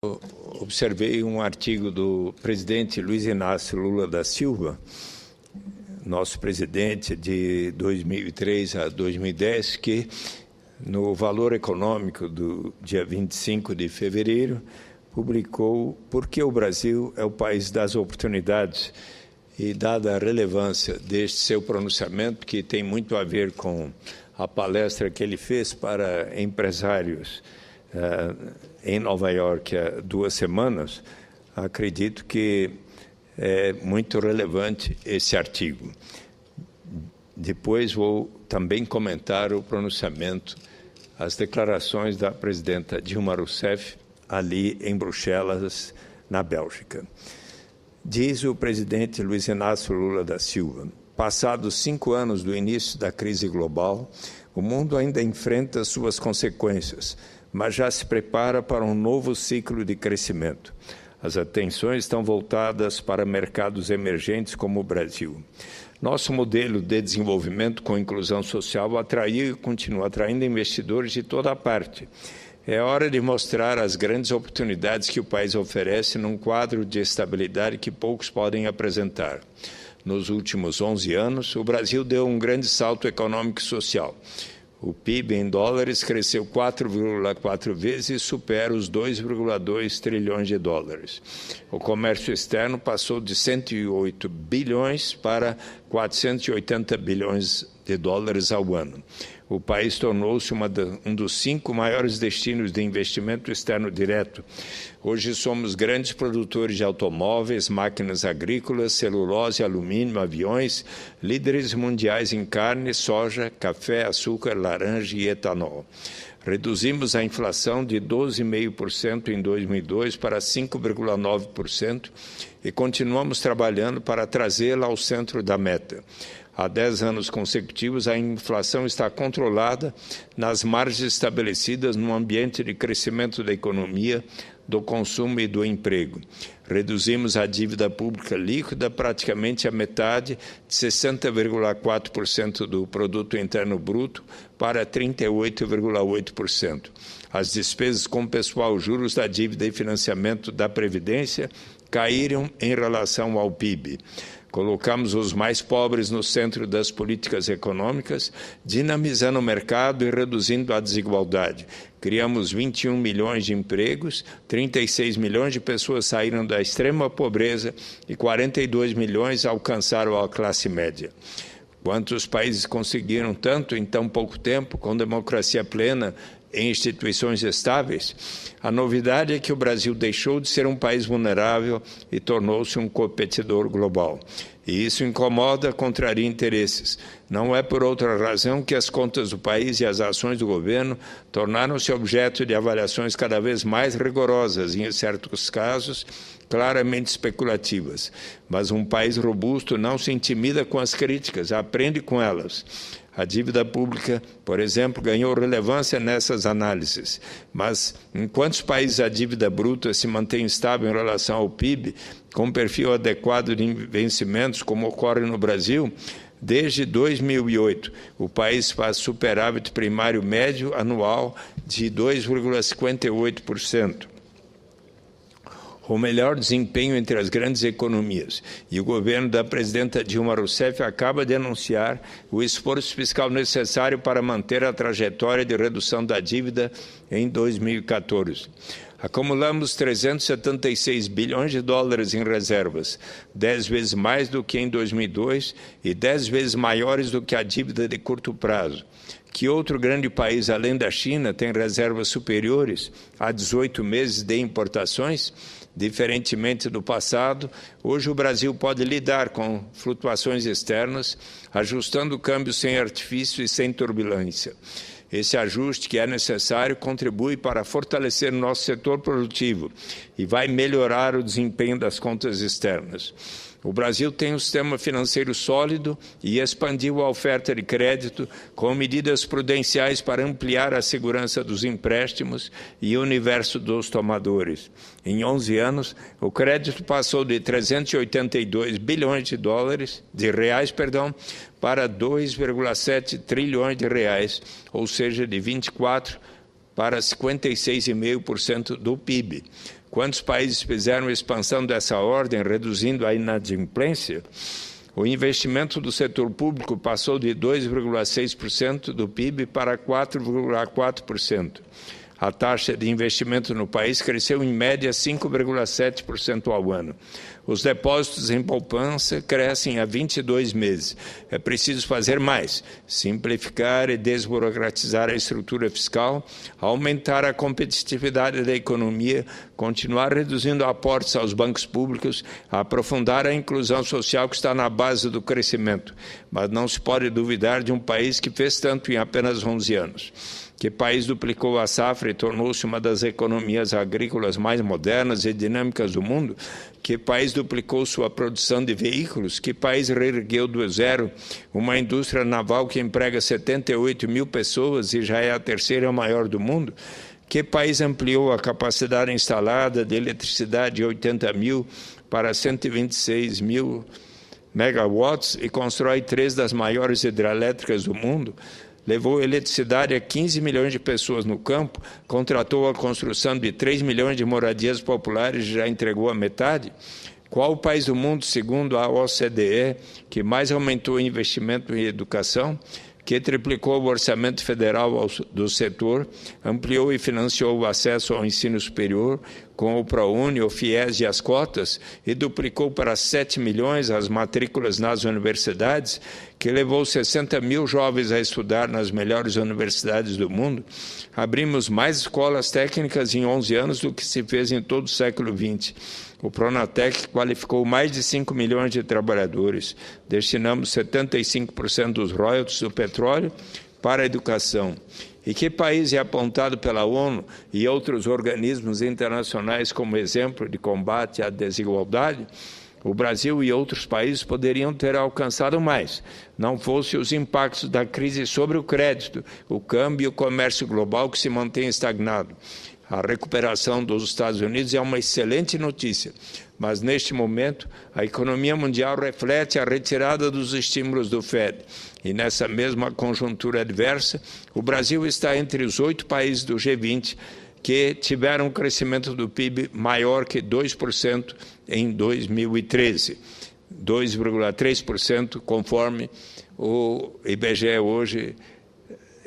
Observei um artigo do presidente Luiz Inácio Lula da Silva, nosso presidente de 2003 a 2010, que no Valor Econômico do dia 25 de fevereiro publicou por que o Brasil é o país das oportunidades. E dada a relevância deste seu pronunciamento, que tem muito a ver com a palestra que ele fez para empresários em Nova York há 2 semanas, acredito que é muito relevante esse artigo. Depois vou também comentar o pronunciamento, as declarações da presidenta Dilma Rousseff ali em Bruxelas, na Bélgica. Diz o presidente Luiz Inácio Lula da Silva: passados 5 anos do início da crise global, o mundo ainda enfrenta suas consequências, mas já se prepara para um novo ciclo de crescimento. As atenções estão voltadas para mercados emergentes como o Brasil. Nosso modelo de desenvolvimento com inclusão social atraiu e continua atraindo investidores de toda parte. É hora de mostrar as grandes oportunidades que o país oferece num quadro de estabilidade que poucos podem apresentar. Nos últimos 11 anos, o Brasil deu um grande salto econômico e social. O PIB em dólares cresceu 4,4 vezes e supera os 2,2 trilhões de dólares. O comércio externo passou de 108 bilhões para 480 bilhões de dólares ao ano. O país tornou-se um dos 5 maiores destinos de investimento externo direto. Hoje somos grandes produtores de automóveis, máquinas agrícolas, celulose, alumínio, aviões, líderes mundiais em carne, soja, café, açúcar, laranja e etanol. Reduzimos a inflação de 12,5% em 2002 para 5,9% e continuamos trabalhando para trazê-la ao centro da meta. Há 10 anos consecutivos, a inflação está controlada nas margens estabelecidas num ambiente de crescimento da economia, do consumo e do emprego. Reduzimos a dívida pública líquida praticamente a metade, de 60,4% do produto interno bruto para 38,8%. As despesas com pessoal, juros da dívida e financiamento da Previdência caíram em relação ao PIB. Colocamos os mais pobres no centro das políticas econômicas, dinamizando o mercado e reduzindo a desigualdade. Criamos 21 milhões de empregos, 36 milhões de pessoas saíram da extrema pobreza e 42 milhões alcançaram a classe média. Quantos países conseguiram tanto em tão pouco tempo, com democracia plena, em instituições estáveis? A novidade é que o Brasil deixou de ser um país vulnerável e tornou-se um competidor global. E isso incomoda, contraria interesses. Não é por outra razão que as contas do país e as ações do governo tornaram-se objeto de avaliações cada vez mais rigorosas e, em certos casos, claramente especulativas. Mas um país robusto não se intimida com as críticas, aprende com elas. A dívida pública, por exemplo, ganhou relevância nessas análises, mas enquanto os países a dívida bruta se mantém estável em relação ao PIB, com perfil adequado de vencimentos, como ocorre no Brasil, desde 2008, o país faz superávit primário médio anual de 2,58%. O melhor desempenho entre as grandes economias. E o governo da presidenta Dilma Rousseff acaba de anunciar o esforço fiscal necessário para manter a trajetória de redução da dívida em 2014. Acumulamos 376 bilhões de dólares em reservas, 10 vezes mais do que em 2002 e 10 vezes maiores do que a dívida de curto prazo. Que outro grande país, além da China, tem reservas superiores a 18 meses de importações? Diferentemente do passado, hoje o Brasil pode lidar com flutuações externas, ajustando o câmbio sem artifício e sem turbulência. Esse ajuste que é necessário contribui para fortalecer nosso setor produtivo e vai melhorar o desempenho das contas externas. O Brasil tem um sistema financeiro sólido e expandiu a oferta de crédito com medidas prudenciais para ampliar a segurança dos empréstimos e o universo dos tomadores. Em 11 anos, o crédito passou de 382 bilhões de reais, para 2,7 trilhões de reais, ou seja, de 24% para 56,5% do PIB. Quantos países fizeram expansão dessa ordem, reduzindo a inadimplência? O investimento do setor público passou de 2,6% do PIB para 4,4%. A taxa de investimento no país cresceu em média 5,7% ao ano. Os depósitos em poupança crescem há 22 meses. É preciso fazer mais, simplificar e desburocratizar a estrutura fiscal, aumentar a competitividade da economia, continuar reduzindo aportes aos bancos públicos, aprofundar a inclusão social que está na base do crescimento. Mas não se pode duvidar de um país que fez tanto em apenas 11 anos. Que país duplicou a safra e tornou-se uma das economias agrícolas mais modernas e dinâmicas do mundo? Que país duplicou sua produção de veículos? Que país reergueu do zero uma indústria naval que emprega 78 mil pessoas e já é a terceira maior do mundo? Que país ampliou a capacidade instalada de eletricidade de 80 mil para 126 mil megawatts e constrói 3 das maiores hidrelétricas do mundo? Levou eletricidade a 15 milhões de pessoas no campo, contratou a construção de 3 milhões de moradias populares e já entregou a metade? Qual o país do mundo, segundo a OCDE, que mais aumentou o investimento em educação, que triplicou o orçamento federal do setor, ampliou e financiou o acesso ao ensino superior com o ProUni, o FIES e as cotas, e duplicou para 7 milhões as matrículas nas universidades, que levou 60 mil jovens a estudar nas melhores universidades do mundo? Abrimos mais escolas técnicas em 11 anos do que se fez em todo o século XX. O Pronatec qualificou mais de 5 milhões de trabalhadores. Destinamos 75% dos royalties do petróleo para a educação. E que país é apontado pela ONU e outros organismos internacionais como exemplo de combate à desigualdade? O Brasil e outros países poderiam ter alcançado mais, não fossem os impactos da crise sobre o crédito, o câmbio e o comércio global que se mantém estagnado. A recuperação dos Estados Unidos é uma excelente notícia, mas neste momento a economia mundial reflete a retirada dos estímulos do FED. E nessa mesma conjuntura adversa, o Brasil está entre os 8 países do G20 que tiveram um crescimento do PIB maior que 2% em 2013, 2,3% conforme o IBGE hoje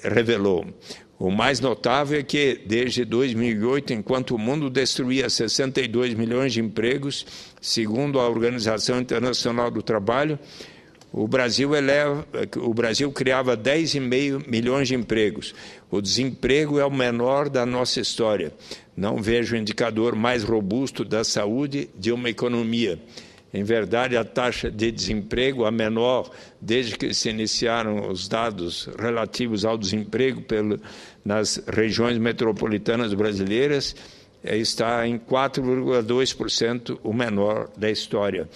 revelou. O mais notável é que, desde 2008, enquanto o mundo destruía 62 milhões de empregos, segundo a Organização Internacional do Trabalho, o Brasil criava 10,5 milhões de empregos. O desemprego é o menor da nossa história. Não vejo indicador mais robusto da saúde de uma economia. Em verdade, a taxa de desemprego, a menor desde que se iniciaram os dados relativos ao desemprego nas regiões metropolitanas brasileiras, está em 4,2%, o menor da história.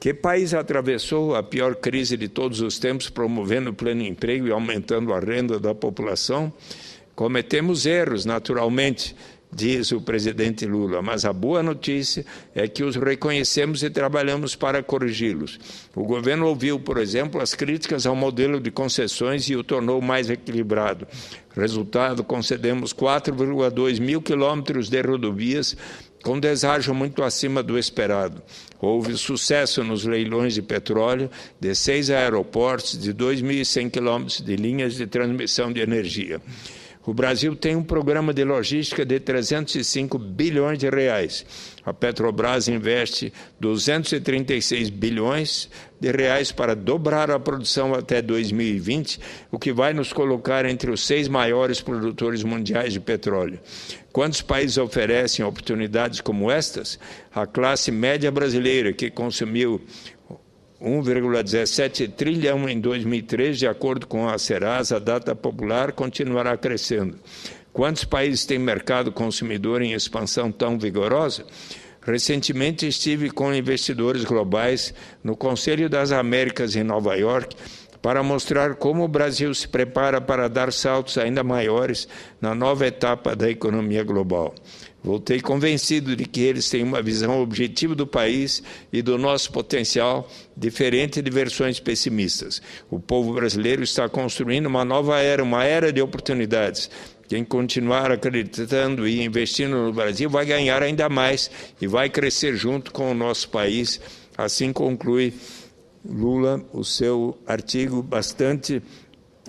Que país atravessou a pior crise de todos os tempos, promovendo o pleno emprego e aumentando a renda da população? Cometemos erros, naturalmente, diz o presidente Lula, mas a boa notícia é que os reconhecemos e trabalhamos para corrigi-los. O governo ouviu, por exemplo, as críticas ao modelo de concessões e o tornou mais equilibrado. Resultado, concedemos 4,2 mil quilômetros de rodovias com deságio muito acima do esperado. Houve sucesso nos leilões de petróleo, de 6 aeroportos, de 2.100 quilômetros de linhas de transmissão de energia. O Brasil tem um programa de logística de 305 bilhões de reais. A Petrobras investe 236 bilhões de reais para dobrar a produção até 2020, o que vai nos colocar entre os 6 maiores produtores mundiais de petróleo. Quantos países oferecem oportunidades como estas? A classe média brasileira, que consumiu 1,17 trilhão em 2003, de acordo com a Serasa, a data popular, continuará crescendo. Quantos países têm mercado consumidor em expansão tão vigorosa? Recentemente estive com investidores globais no Conselho das Américas em Nova York para mostrar como o Brasil se prepara para dar saltos ainda maiores na nova etapa da economia global. Voltei convencido de que eles têm uma visão objetiva do país e do nosso potencial, diferente de versões pessimistas. O povo brasileiro está construindo uma nova era, uma era de oportunidades. quem continuar acreditando e investindo no Brasil vai ganhar ainda mais e vai crescer junto com o nosso país. Assim conclui Lula o seu artigo bastante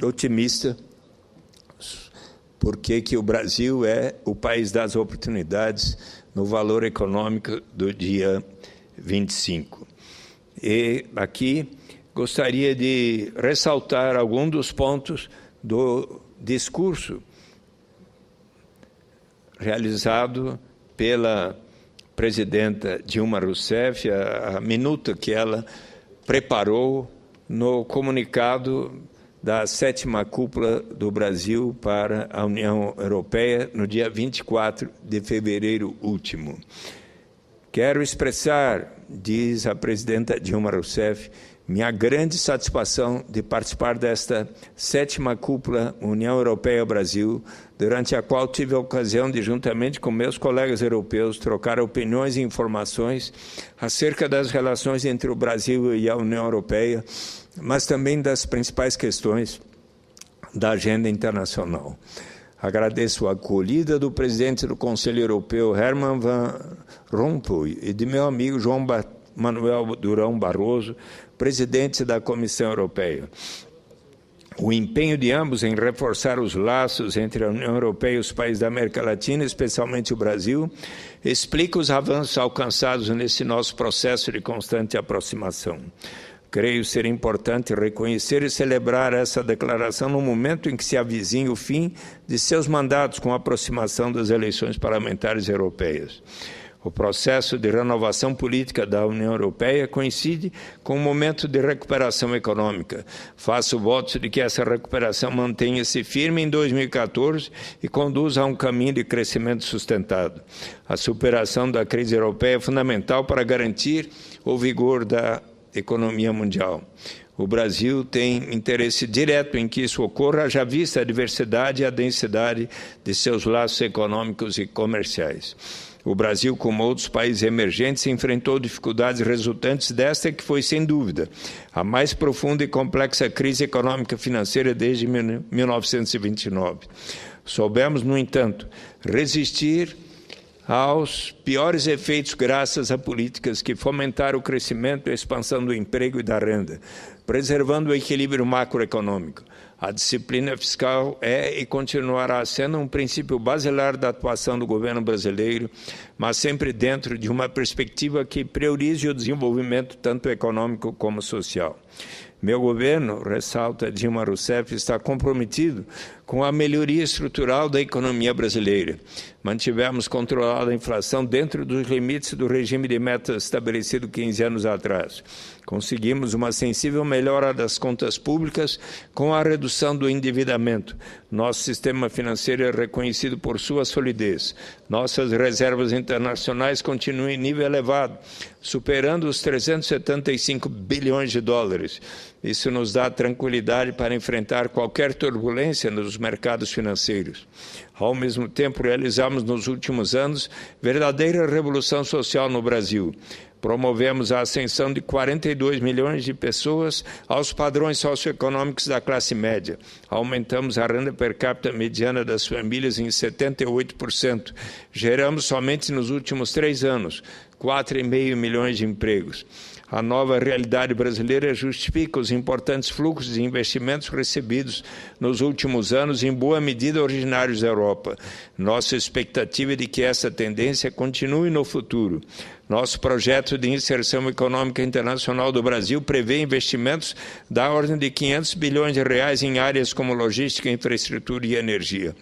otimista, porque que o Brasil é o país das oportunidades no valor econômico do dia 25. E aqui gostaria de ressaltar alguns dos pontos do discurso realizado pela presidenta Dilma Rousseff, a minuta que ela preparou no comunicado da 7ª cúpula do Brasil para a União Europeia, no dia 24 de fevereiro último. Quero expressar, diz a presidenta Dilma Rousseff, minha grande satisfação de participar desta 7ª cúpula União Europeia-Brasil, durante a qual tive a ocasião de, juntamente com meus colegas europeus, trocar opiniões e informações acerca das relações entre o Brasil e a União Europeia, mas também das principais questões da agenda internacional. Agradeço a acolhida do presidente do Conselho Europeu, Herman Van Rompuy, e de meu amigo João Manuel Durão Barroso, presidente da Comissão Europeia. O empenho de ambos em reforçar os laços entre a União Europeia e os países da América Latina, especialmente o Brasil, explica os avanços alcançados nesse nosso processo de constante aproximação. Creio ser importante reconhecer e celebrar essa declaração no momento em que se avizinha o fim de seus mandatos com a aproximação das eleições parlamentares europeias. O processo de renovação política da União Europeia coincide com um momento de recuperação econômica. Faço votos de que essa recuperação mantenha-se firme em 2014 e conduza a um caminho de crescimento sustentado. A superação da crise europeia é fundamental para garantir o vigor da economia mundial. O Brasil tem interesse direto em que isso ocorra, haja vista a diversidade e a densidade de seus laços econômicos e comerciais. O Brasil, como outros países emergentes, enfrentou dificuldades resultantes desta que foi, sem dúvida, a mais profunda e complexa crise econômica financeira desde 1929. Soubemos, no entanto, resistir aos piores efeitos graças a políticas que fomentaram o crescimento e a expansão do emprego e da renda, preservando o equilíbrio macroeconômico. A disciplina fiscal é e continuará sendo um princípio basilar da atuação do governo brasileiro, mas sempre dentro de uma perspectiva que priorize o desenvolvimento tanto econômico como social. Meu governo, ressalta Dilma Rousseff, está comprometido com a melhoria estrutural da economia brasileira. Mantivemos controlada a inflação dentro dos limites do regime de metas estabelecido 15 anos atrás. Conseguimos uma sensível melhora das contas públicas com a redução do endividamento. Nosso sistema financeiro é reconhecido por sua solidez. Nossas reservas internacionais continuam em nível elevado, superando os 375 bilhões de dólares. Isso nos dá tranquilidade para enfrentar qualquer turbulência nos mercados financeiros. Ao mesmo tempo, realizamos nos últimos anos verdadeira revolução social no Brasil. Promovemos a ascensão de 42 milhões de pessoas aos padrões socioeconômicos da classe média. Aumentamos a renda per capita mediana das famílias em 78%. Geramos somente nos últimos 3 anos 4,5 milhões de empregos. A nova realidade brasileira justifica os importantes fluxos de investimentos recebidos nos últimos anos, em boa medida originários da Europa. Nossa expectativa é de que essa tendência continue no futuro. Nosso projeto de inserção econômica internacional do Brasil prevê investimentos da ordem de 500 bilhões de reais em áreas como logística, infraestrutura e energia.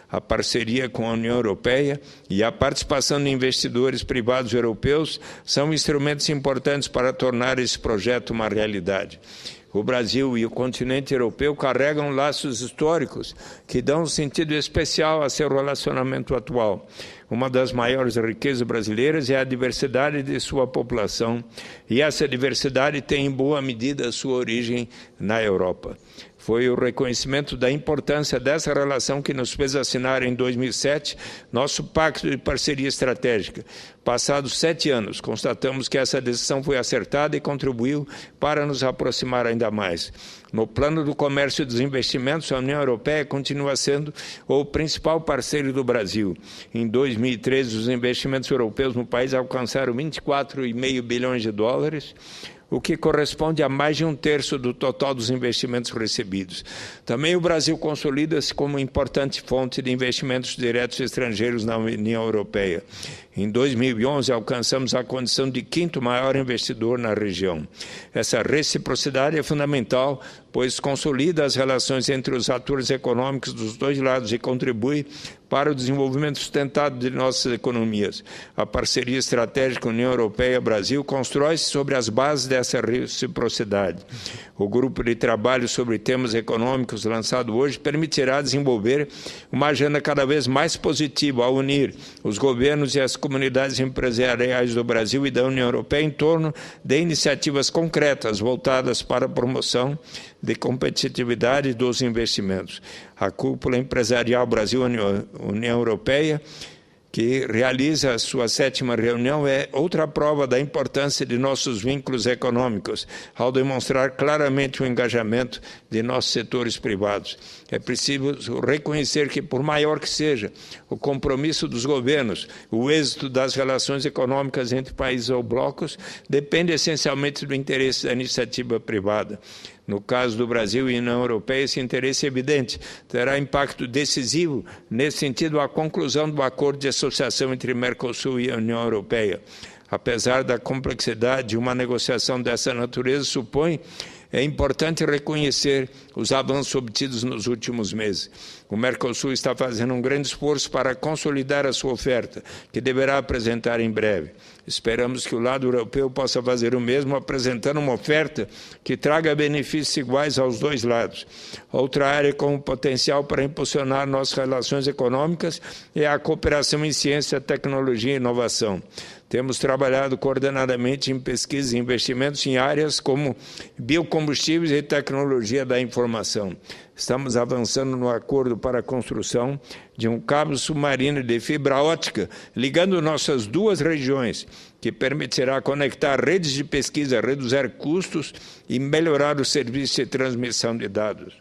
A parceria com a União Europeia e a participação de investidores privados europeus são instrumentos importantes para tornar esse projeto uma realidade. O Brasil e o continente europeu carregam laços históricos que dão um sentido especial a seu relacionamento atual. Uma das maiores riquezas brasileiras é a diversidade de sua população, e essa diversidade tem em boa medida sua origem na Europa. Foi o reconhecimento da importância dessa relação que nos fez assinar em 2007 nosso Pacto de Parceria Estratégica. Passados 7 anos, constatamos que essa decisão foi acertada e contribuiu para nos aproximar ainda mais. No plano do comércio e dos investimentos, a União Europeia continua sendo o principal parceiro do Brasil. Em 2013, os investimentos europeus no país alcançaram 24,5 bilhões de dólares, o que corresponde a mais de 1/3 do total dos investimentos recebidos. Também o Brasil consolida-se como importante fonte de investimentos diretos estrangeiros na União Europeia. Em 2011, alcançamos a condição de 5º maior investidor na região. Essa reciprocidade é fundamental, pois consolida as relações entre os atores econômicos dos dois lados e contribui para o desenvolvimento sustentado de nossas economias. A parceria estratégica União Europeia-Brasil constrói-se sobre as bases dessa reciprocidade. O grupo de trabalho sobre temas econômicos lançado hoje permitirá desenvolver uma agenda cada vez mais positiva ao unir os governos e as comunidades empresariais do Brasil e da União Europeia em torno de iniciativas concretas voltadas para a promoção de competitividade dos investimentos. A Cúpula Empresarial Brasil-União Europeia, que realiza a sua 7ª reunião, é outra prova da importância de nossos vínculos econômicos, ao demonstrar claramente o engajamento de nossos setores privados. É preciso reconhecer que, por maior que seja o compromisso dos governos, o êxito das relações econômicas entre países ou blocos depende essencialmente do interesse da iniciativa privada. No caso do Brasil e União Europeia, esse interesse é evidente. Terá impacto decisivo, nesse sentido, a conclusão do acordo de associação entre Mercosul e a União Europeia. Apesar da complexidade de uma negociação dessa natureza, é importante reconhecer os avanços obtidos nos últimos meses. O Mercosul está fazendo um grande esforço para consolidar a sua oferta, que deverá apresentar em breve. Esperamos que o lado europeu possa fazer o mesmo, apresentando uma oferta que traga benefícios iguais aos dois lados. Outra área com potencial para impulsionar nossas relações econômicas é a cooperação em ciência, tecnologia e inovação. Temos trabalhado coordenadamente em pesquisas e investimentos em áreas como biocombustíveis e tecnologia da informação. Estamos avançando no acordo para a construção de um cabo submarino de fibra ótica ligando nossas duas regiões, que permitirá conectar redes de pesquisa, reduzir custos e melhorar o serviço de transmissão de dados.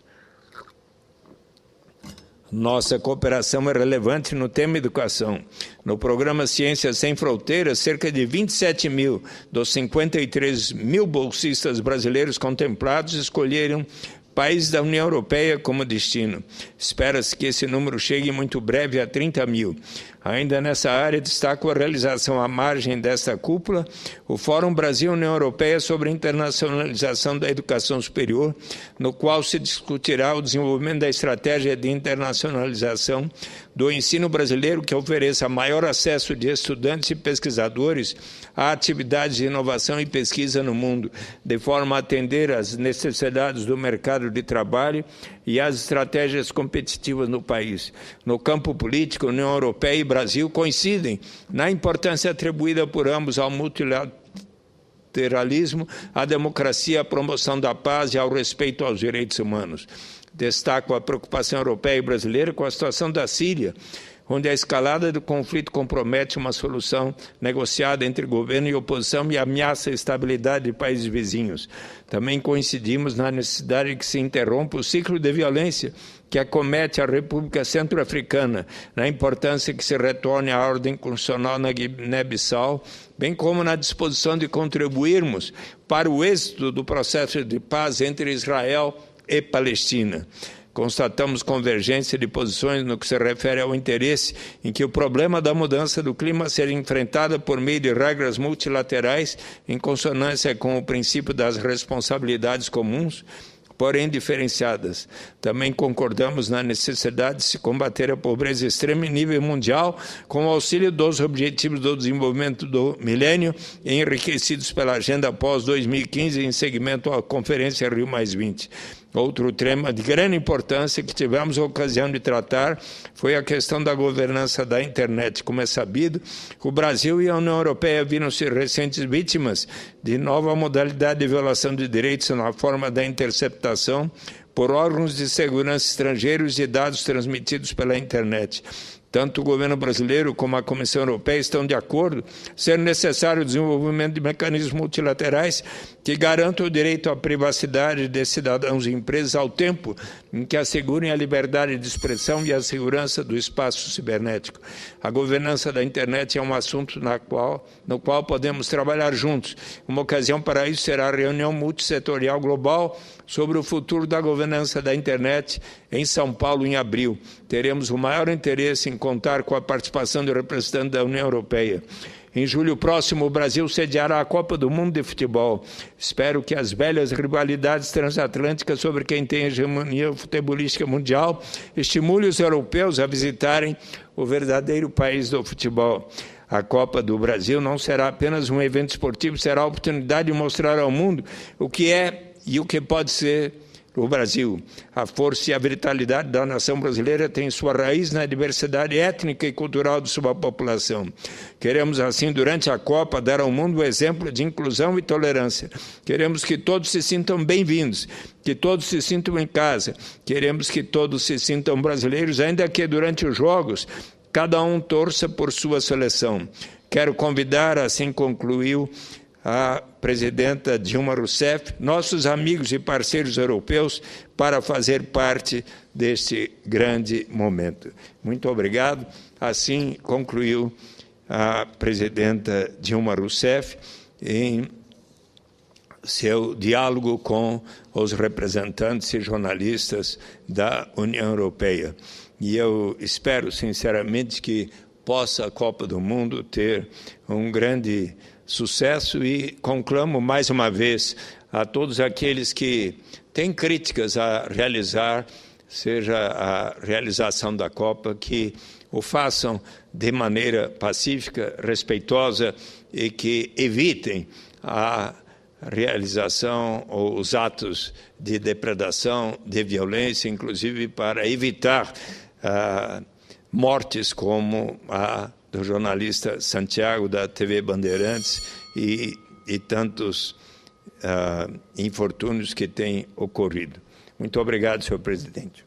Nossa cooperação é relevante no tema educação. No programa Ciências Sem Fronteiras, cerca de 27 mil dos 53 mil bolsistas brasileiros contemplados escolheram países da União Europeia como destino. Espera-se que esse número chegue muito breve a 30 mil. Ainda nessa área, destaco a realização à margem desta cúpula, o Fórum Brasil-União Europeia sobre a internacionalização da educação superior, no qual se discutirá o desenvolvimento da estratégia de internacionalização do ensino brasileiro que ofereça maior acesso de estudantes e pesquisadores a atividades de inovação e pesquisa no mundo, de forma a atender às necessidades do mercado de trabalho e às estratégias competitivas no país. No campo político, a União Europeia e Brasil coincidem na importância atribuída por ambos ao multilateralismo, à democracia, à promoção da paz e ao respeito aos direitos humanos. Destaco a preocupação europeia e brasileira com a situação da Síria, onde a escalada do conflito compromete uma solução negociada entre governo e oposição e ameaça a estabilidade de países vizinhos. Também coincidimos na necessidade de que se interrompa o ciclo de violência que acomete a República Centro-Africana, na importância que se retorne à ordem constitucional na Guiné-Bissau, bem como na disposição de contribuirmos para o êxito do processo de paz entre Israel e Palestina. Constatamos convergência de posições no que se refere ao interesse em que o problema da mudança do clima seja enfrentado por meio de regras multilaterais em consonância com o princípio das responsabilidades comuns, porém diferenciadas. Também concordamos na necessidade de se combater a pobreza extrema em nível mundial com o auxílio dos Objetivos do Desenvolvimento do Milênio, enriquecidos pela Agenda pós-2015 em seguimento à Conferência Rio+20. Outro tema de grande importância que tivemos a ocasião de tratar foi a questão da governança da internet. Como é sabido, o Brasil e a União Europeia viram-se recentes vítimas de nova modalidade de violação de direitos na forma da interceptação por órgãos de segurança estrangeiros de dados transmitidos pela internet. Tanto o governo brasileiro como a Comissão Europeia estão de acordo ser necessário o desenvolvimento de mecanismos multilaterais que garantam o direito à privacidade de cidadãos e empresas ao tempo em que assegurem a liberdade de expressão e a segurança do espaço cibernético. A governança da internet é um assunto no qual podemos trabalhar juntos. Uma ocasião para isso será a reunião multissetorial global sobre o futuro da governança da internet em São Paulo, em abril. Teremos o maior interesse em contar com a participação do representante da União Europeia. Em julho próximo, o Brasil sediará a Copa do Mundo de Futebol. Espero que as velhas rivalidades transatlânticas sobre quem tem a hegemonia futebolística mundial estimule os europeus a visitarem o verdadeiro país do futebol. A Copa do Brasil não será apenas um evento esportivo, será a oportunidade de mostrar ao mundo o que é e o que pode ser o Brasil. A força e a vitalidade da nação brasileira tem sua raiz na diversidade étnica e cultural de sua população. Queremos, assim, durante a Copa, dar ao mundo o exemplo de inclusão e tolerância. Queremos que todos se sintam bem-vindos, que todos se sintam em casa. Queremos que todos se sintam brasileiros, ainda que durante os jogos cada um torça por sua seleção. Quero convidar, assim concluiu a presidenta Dilma Rousseff, nossos amigos e parceiros europeus, para fazer parte deste grande momento. Muito obrigado. Assim concluiu a presidenta Dilma Rousseff em seu diálogo com os representantes e jornalistas da União Europeia. E eu espero, sinceramente, que possa a Copa do Mundo ter um grande sucesso e conclamo mais uma vez a todos aqueles que têm críticas a realizar, seja a realização da Copa, que o façam de maneira pacífica, respeitosa e que evitem a realização ou os atos de depredação, de violência, inclusive para evitar mortes como a do jornalista Santiago, da TV Bandeirantes, e tantos infortúnios que têm ocorrido. Muito obrigado, senhor presidente.